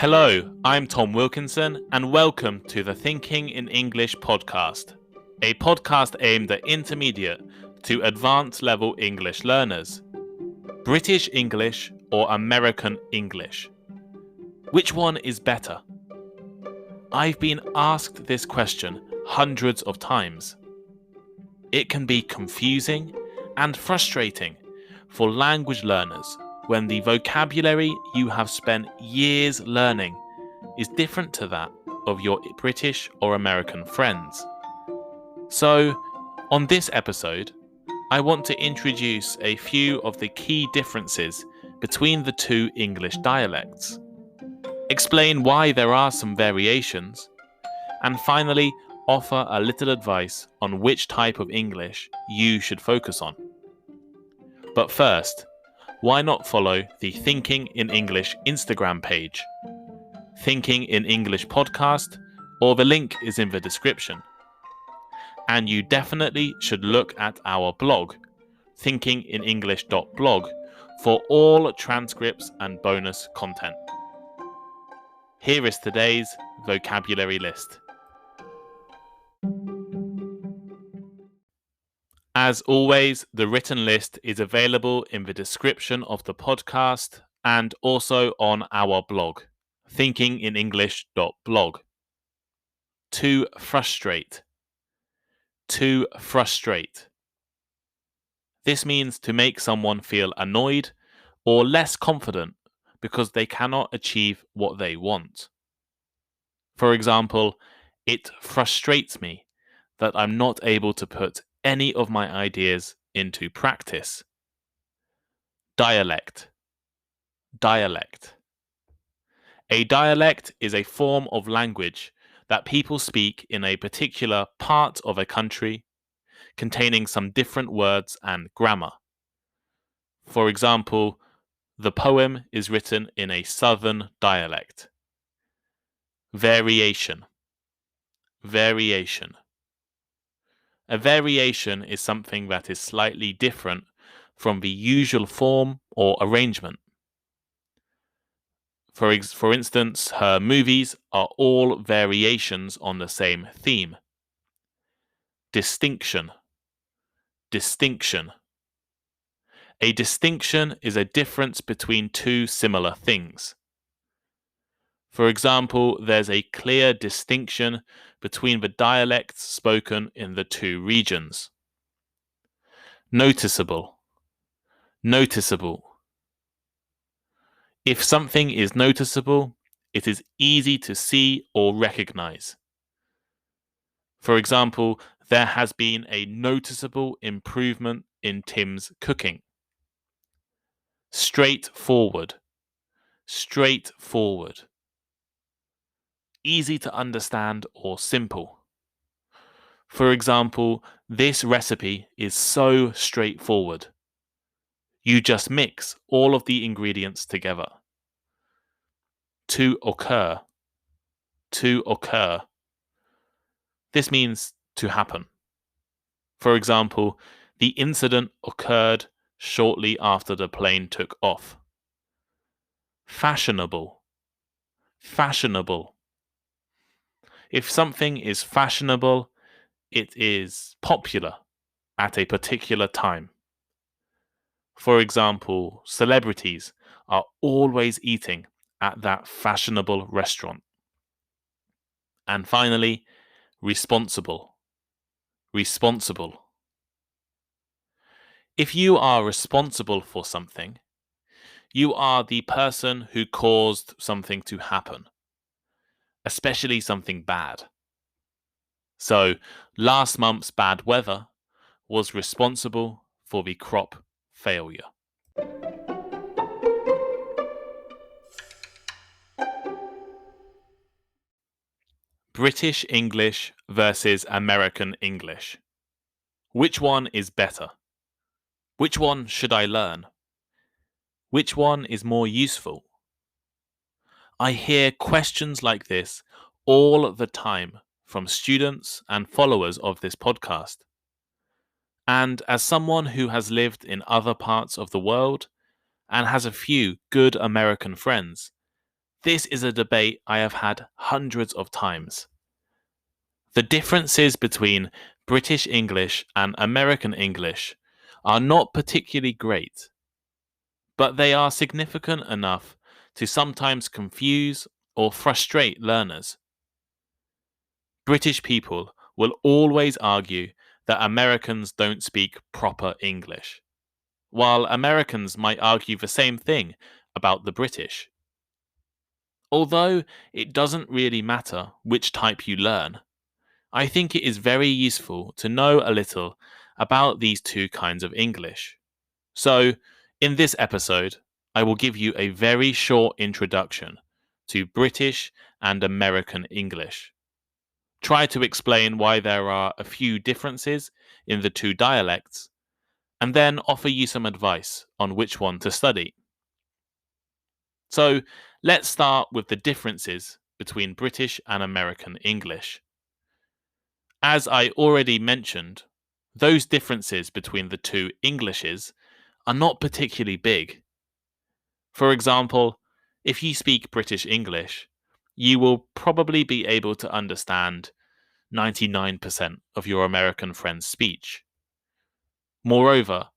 Hello, I'm Tom Wilkinson, and welcome to the Thinking in English podcast, a podcast aimed at intermediate to advanced level English learners. British English or American English? Which one is better? I've been asked this question hundreds of times. It can be confusing and frustrating for language learners when the vocabulary you have spent years learning is different to that of your British or American friends. So, on this episode, I want to introduce a few of the key differences between the two English dialects, explain why there are some variations, and finally offer a little advice on which type of English you should focus on. But first, why not follow the Thinking in English Instagram page, Thinking in English podcast, or the link is in the description. And you definitely should look at our blog, thinkinginenglish.blog, for all transcripts and bonus content. Here is today's vocabulary list. As always, the written list is available in the description of the podcast and also on our blog, thinkinginenglish.blog. To frustrate. To frustrate. This means to make someone feel annoyed or less confident because they cannot achieve what they want. For example, it frustrates me that I'm not able to put any of my ideas into practice. Dialect. Dialect. A dialect is a form of language that people speak in a particular part of a country, containing some different words and grammar. For example, the poem is written in a southern dialect. Variation. Variation. A variation is something that is slightly different from the usual form or arrangement. For instance, her movies are all variations on the same theme. Distinction. Distinction. A distinction is a difference between two similar things. For example, there's a clear distinction between the dialects spoken in the two regions. Noticeable. Noticeable. If something is noticeable, it is easy to see or recognize. For example, there has been a noticeable improvement in Tim's cooking. Straightforward. Straightforward. Easy to understand or simple. For example, this recipe is so straightforward. You just mix all of the ingredients together. To occur. To occur. This means to happen. For example, the incident occurred shortly after the plane took off. Fashionable. Fashionable. If something is fashionable, it is popular at a particular time. For example, celebrities are always eating at that fashionable restaurant. And finally, responsible. Responsible. If you are responsible for something, you are the person who caused something to happen, especially something bad. So, last month's bad weather was responsible for the crop failure. British English versus American English. Which one is better? Which one should I learn? Which one is more useful? I hear questions like this all the time from students and followers of this podcast. And as someone who has lived in other parts of the world and has a few good American friends, This is a debate I have had hundreds of times. The differences between British English and American English are not particularly great, but they are significant enough to sometimes confuse or frustrate learners. British people will always argue that Americans don't speak proper English, while Americans might argue the same thing about the British. Although it doesn't really matter which type you learn, I think it is very useful to know a little about these two kinds of English. So, in this episode, I will give you a very short introduction to British and American English. Try to explain why there are a few differences in the two dialects, and then offer you some advice on which one to study. So, let's start with the differences between British and American English. As I already mentioned, those differences between the two Englishes are not particularly big. For example, if you speak British English, you will probably be able to understand 99% of your American friend's speech. Moreover,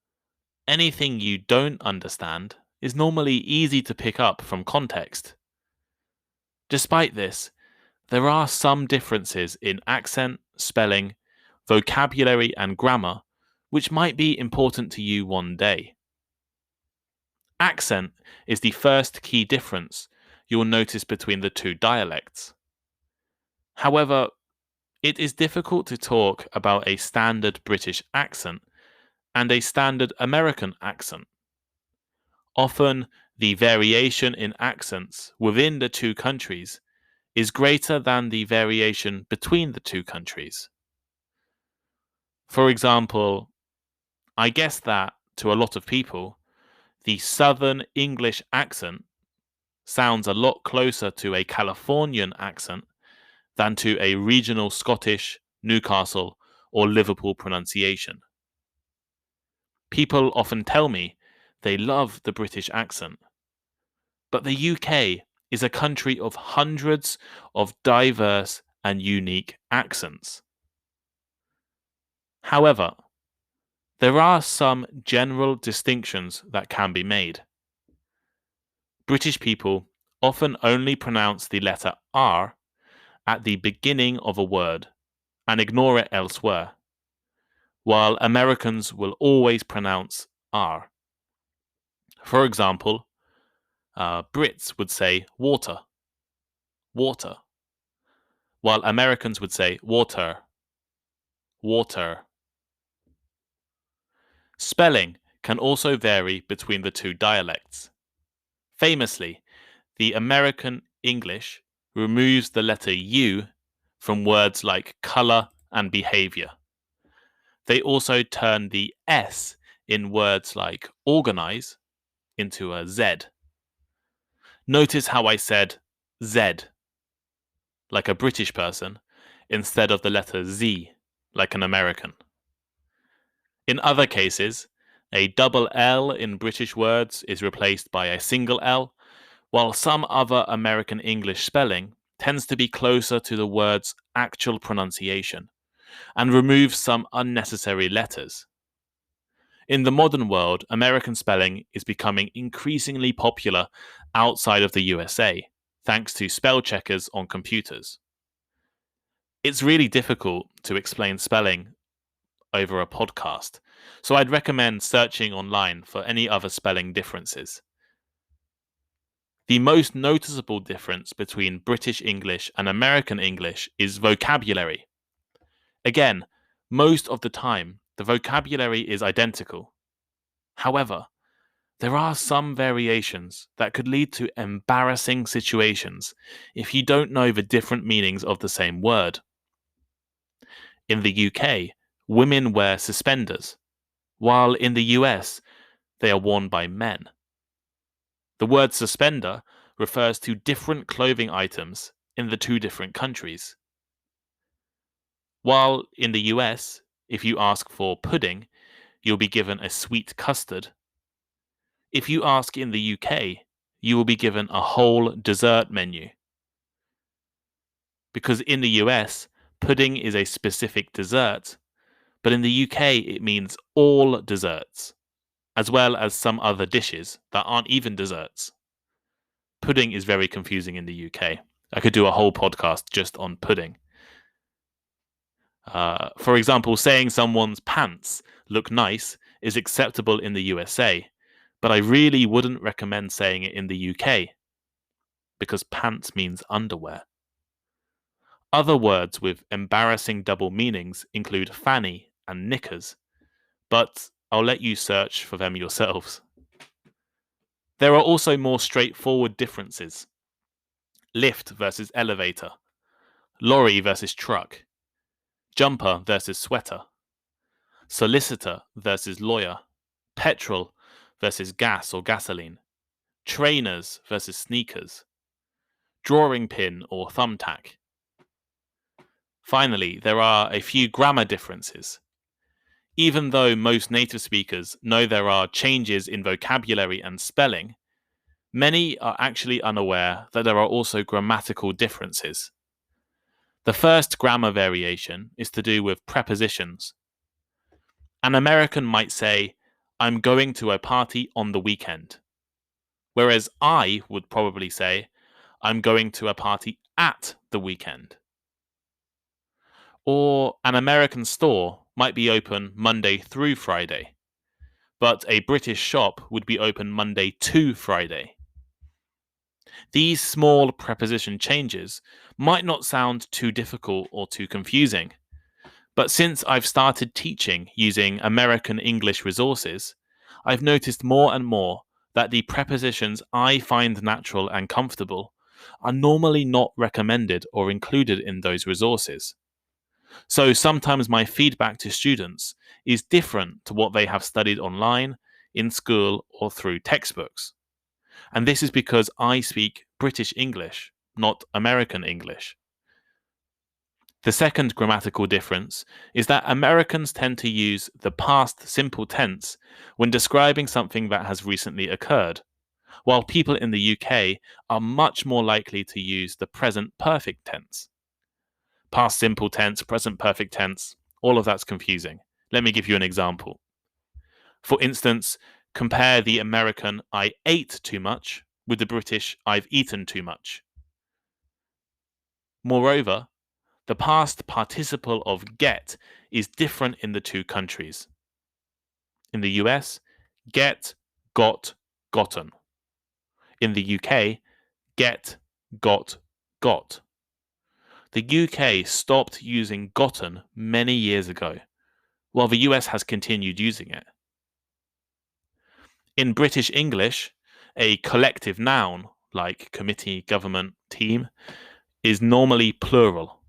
anything you don't understand is normally easy to pick up from context. Despite this, there are some differences in accent, spelling, vocabulary, and grammar which might be important to you one day. Accent is the first key difference you'll notice between the two dialects. However, it is difficult to talk about a standard British accent and a standard American accent. Often, the variation in accents within the two countries is greater than the variation between the two countries. For example, I guess that, to a lot of people, the Southern English accent sounds a lot closer to a Californian accent than to a regional Scottish, Newcastle, or Liverpool pronunciation. People often tell me they love the British accent, but the UK is a country of hundreds of diverse and unique accents. However, there are some general distinctions that can be made. British people often only pronounce the letter R at the beginning of a word and ignore it elsewhere, while Americans will always pronounce R. For example, Brits would say water, water, while Americans would say water, water. Spelling can also vary between the two dialects. Famously, the American English removes the letter U from words like color and behavior. They also turn the S in words like organize into a Z. Notice how I said Z, like a British person, instead of the letter Z, like an American. In other cases, a double L in British words is replaced by a single L, while some other American English spelling tends to be closer to the word's actual pronunciation and removes some unnecessary letters. In the modern world, American spelling is becoming increasingly popular outside of the USA, thanks to spell checkers on computers. It's really difficult to explain spelling over a podcast, so I'd recommend searching online for any other spelling differences. The most noticeable difference between British English and American English is vocabulary. Again, most of the time, the vocabulary is identical. However, there are some variations that could lead to embarrassing situations if you don't know the different meanings of the same word. In the UK, women wear suspenders, while in the US, they are worn by men. The word suspender refers to different clothing items in the two different countries. While in the US, if you ask for pudding, you'll be given a sweet custard. If you ask in the UK, you will be given a whole dessert menu. Because in the US, pudding is a specific dessert, but in the UK it means all desserts, as well as some other dishes that aren't even desserts. Pudding is very confusing in the UK. I could do a whole podcast just on pudding. For example, saying someone's pants look nice is acceptable in the USA, but I really wouldn't recommend saying it in the UK because pants means underwear. Other words with embarrassing double meanings include fanny and knickers, but I'll let you search for them yourselves. There are also more straightforward differences. Lift versus elevator, lorry versus truck, jumper versus sweater, solicitor versus lawyer, petrol versus gas or gasoline, trainers versus sneakers, drawing pin or thumbtack. Finally, there are a few grammar differences. Even though most native speakers know there are changes in vocabulary and spelling, many are actually unaware that there are also grammatical differences. The first grammar variation is to do with prepositions. An American might say, "I'm going to a party on the weekend," whereas I would probably say, "I'm going to a party at the weekend." Or an American store might be open Monday through Friday, but a British shop would be open Monday to Friday. These small preposition changes might not sound too difficult or too confusing, but since I've started teaching using American English resources, I've noticed more and more that the prepositions I find natural and comfortable are normally not recommended or included in those resources. So sometimes my feedback to students is different to what they have studied online, in school, or through textbooks. And this is because I speak British English, not American English. The second grammatical difference is that Americans tend to use the past simple tense when describing something that has recently occurred, while people in the UK are much more likely to use the present perfect tense. Past simple tense, present perfect tense, all of that's confusing. Let me give you an example. For instance, compare the American "I ate too much" with the British "I've eaten too much." Moreover, the past participle of get is different in the two countries. In the US, get, got, gotten. In the UK, get, got, got. The UK stopped using gotten many years ago, while the US has continued using it. In British English, a collective noun, like committee, government, team, is normally plural.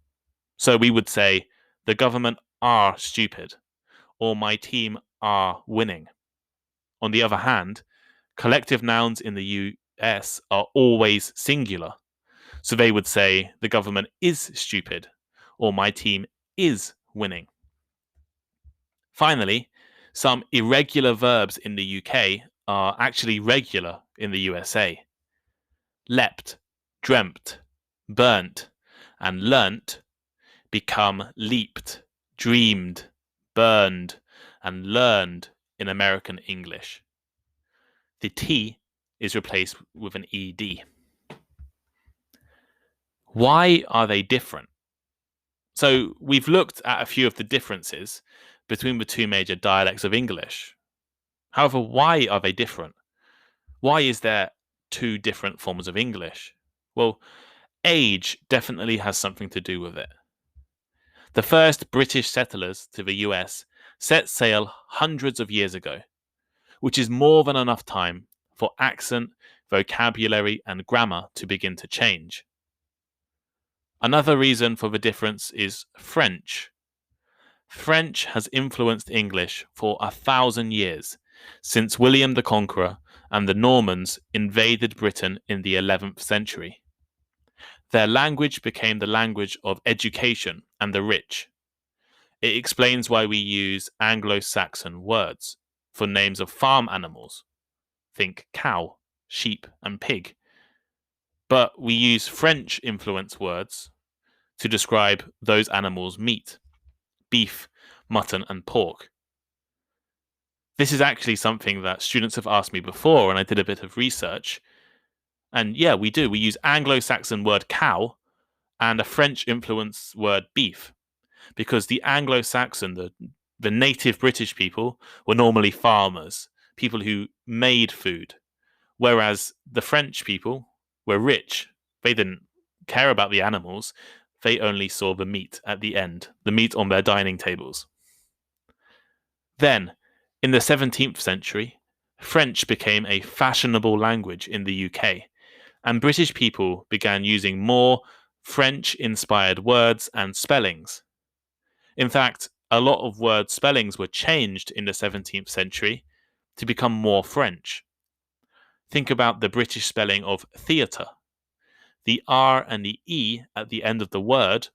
So we would say, "The government are stupid," or "My team are winning." On the other hand, collective nouns in the US are always singular. So they would say, "The government is stupid," or "My team is winning." Finally, some irregular verbs in the UK are actually regular in the USA. Leapt, dreamt, burnt, and learnt become leaped, dreamed, burned, and learned in American English. The T is replaced with an ED. Why are they different? So we've looked at a few of the differences between the two major dialects of English. However, why are they different? Why is there two different forms of English? Well, age definitely has something to do with it. The first British settlers to the US set sail hundreds of years ago, which is more than enough time for accent, vocabulary, and grammar to begin to change. Another reason for the difference is French. French has influenced English for 1,000 years, since William the Conqueror and the Normans invaded Britain in the 11th century. Their language became the language of education and the rich. It explains why we use Anglo-Saxon words for names of farm animals. Think cow, sheep, and pig. But we use French influence words to describe those animals' meat: beef, mutton, and pork. This is actually something that students have asked me before, and I did a bit of research. And yeah, we do. We use Anglo-Saxon word cow and a French influence word beef, because the Anglo-Saxon, the native British people, were normally farmers, people who made food, whereas the French people were rich. They didn't care about the animals. They only saw the meat at the end, the meat on their dining tables. Then, in the 17th century, French became a fashionable language in the UK, and British people began using more French-inspired words and spellings. In fact, a lot of word spellings were changed in the 17th century to become more French. Think about the British spelling of theatre. The R and the E at the end of the word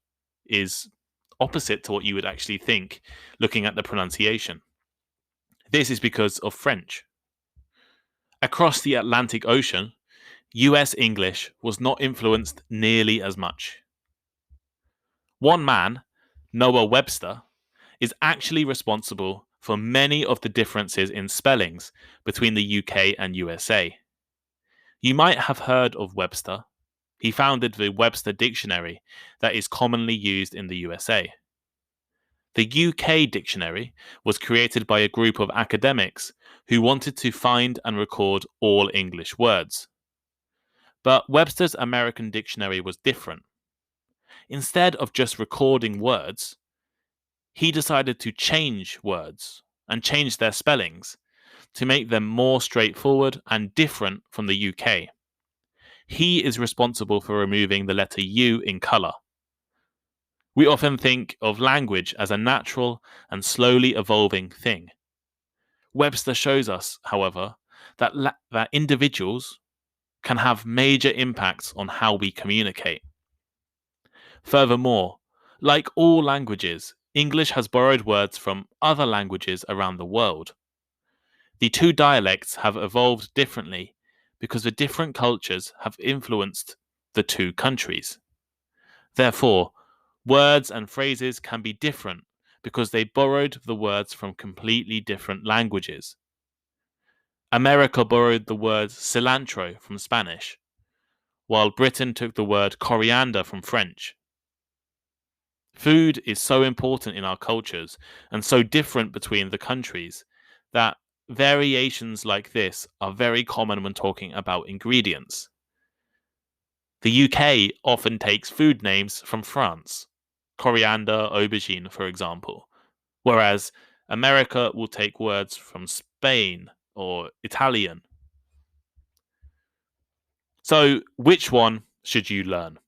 is opposite to what you would actually think looking at the pronunciation. This is because of French. Across the Atlantic Ocean, US English was not influenced nearly as much. One man, Noah Webster, is actually responsible for many of the differences in spellings between the UK and USA. You might have heard of Webster. He founded the Webster Dictionary that is commonly used in the USA. The UK dictionary was created by a group of academics who wanted to find and record all English words. But Webster's American dictionary was different. Instead of just recording words, he decided to change words and change their spellings to make them more straightforward and different from the UK. He is responsible for removing the letter U in colour. We often think of language as a natural and slowly evolving thing. Webster shows us, however, that individuals can have major impacts on how we communicate. Furthermore, like all languages, English has borrowed words from other languages around the world. The two dialects have evolved differently because the different cultures have influenced the two countries. Therefore, words and phrases can be different because they borrowed the words from completely different languages. America borrowed the word cilantro from Spanish, while Britain took the word coriander from French. Food is so important in our cultures and so different between the countries that variations like this are very common when talking about ingredients. The UK often takes food names from France, coriander, aubergine, for example, whereas America will take words from Spain or Italian. So, which one should you learn?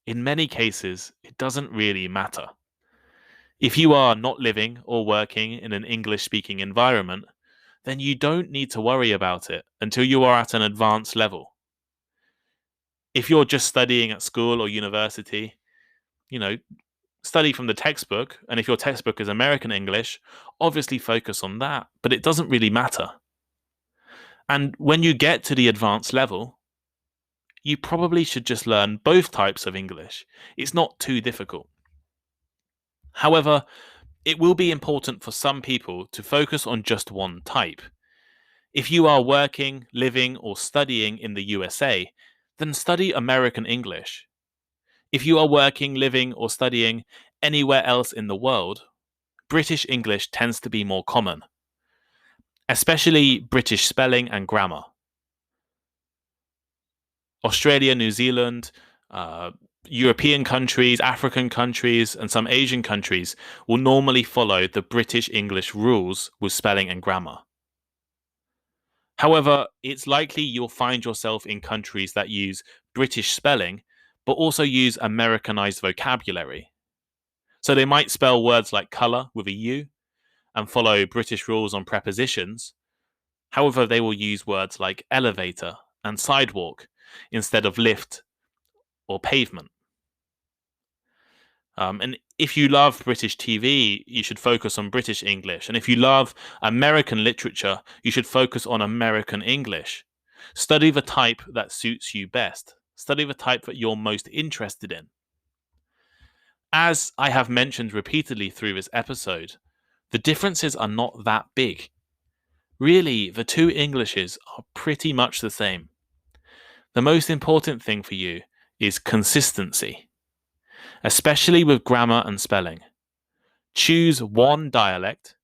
In many cases, it doesn't really matter. If you are not living or working in an English-speaking environment, then you don't need to worry about it until you are at an advanced level. If you're just studying at school or university, study from the textbook, and if your textbook is American English, obviously focus on that, but it doesn't really matter. And when you get to the advanced level, you probably should just learn both types of English. It's not too difficult. However, it will be important for some people to focus on just one type. If you are working, living, or studying in the USA, then study American English. If you are working, living, or studying anywhere else in the world, British English tends to be more common, especially British spelling and grammar. Australia, New Zealand, European countries, African countries, and some Asian countries will normally follow the British English rules with spelling and grammar. However, it's likely you'll find yourself in countries that use British spelling, but also use Americanized vocabulary. So they might spell words like colour with a U and follow British rules on prepositions. However, they will use words like elevator and sidewalk instead of lift or pavement. And if you love British TV, you should focus on British English. And if you love American literature, you should focus on American English. Study the type that suits you best. Study the type that you're most interested in. As I have mentioned repeatedly through this episode, the differences are not that big. Really, the two Englishes are pretty much the same. The most important thing for you is consistency, especially with grammar and spelling. Choose one dialect,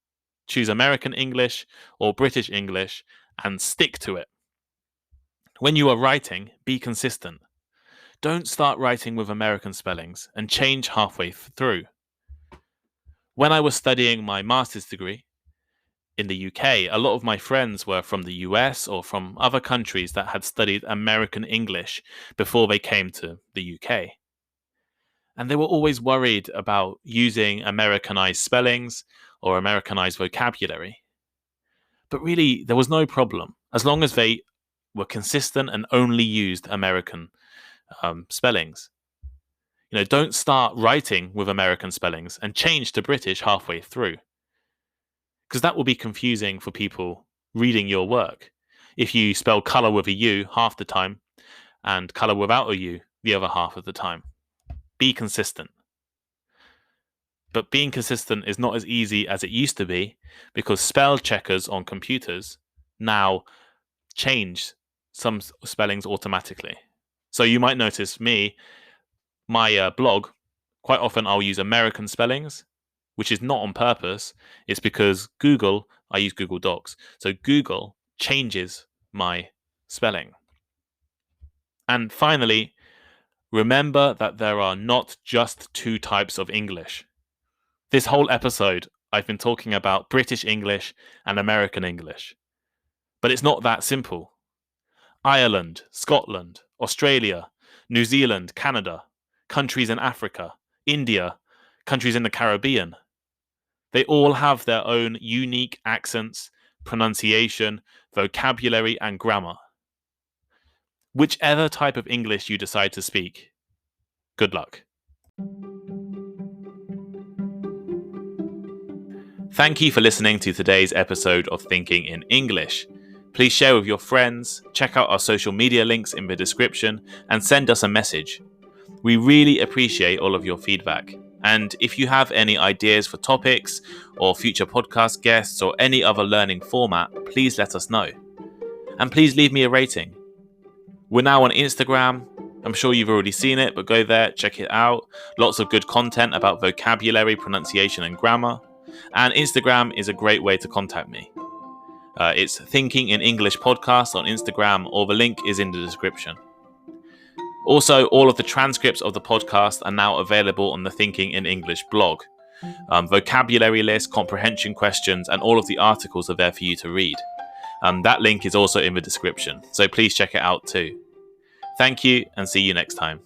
choose American English or British English, and stick to it. When you are writing, be consistent. Don't start writing with American spellings and change halfway through. When I was studying my master's degree in the UK, a lot of my friends were from the US or from other countries that had studied American English before they came to the UK. And they were always worried about using Americanized spellings or Americanized vocabulary. But really, there was no problem as long as they were consistent and only used American spellings. Don't start writing with American spellings and change to British halfway through, because that will be confusing for people reading your work. If you spell color with a U half the time and color without a U the other half of the time. Be consistent. But being consistent is not as easy as it used to be, because spell checkers on computers now change some spellings automatically. So you might notice my blog, quite often I'll use American spellings, which is not on purpose. It's because I use Google Docs. So Google changes my spelling. And finally, remember that there are not just two types of English. This whole episode, I've been talking about British English and American English. But it's not that simple. Ireland, Scotland, Australia, New Zealand, Canada, countries in Africa, India, countries in the Caribbean. They all have their own unique accents, pronunciation, vocabulary, and grammar. Whichever type of English you decide to speak, good luck. Thank you for listening to today's episode of Thinking in English. Please share with your friends, check out our social media links in the description, and send us a message. We really appreciate all of your feedback. And if you have any ideas for topics or future podcast guests or any other learning format, please let us know. And please leave me a rating. We're now on Instagram. I'm sure you've already seen it, but go there, check it out. Lots of good content about vocabulary, pronunciation, and grammar. And Instagram is a great way to contact me. It's Thinking in English Podcast on Instagram, or the link is in the description. Also, all of the transcripts of the podcast are now available on the Thinking in English blog. Vocabulary list, comprehension questions, and all of the articles are there for you to read. That link is also in the description, so please check it out too. Thank you, and see you next time.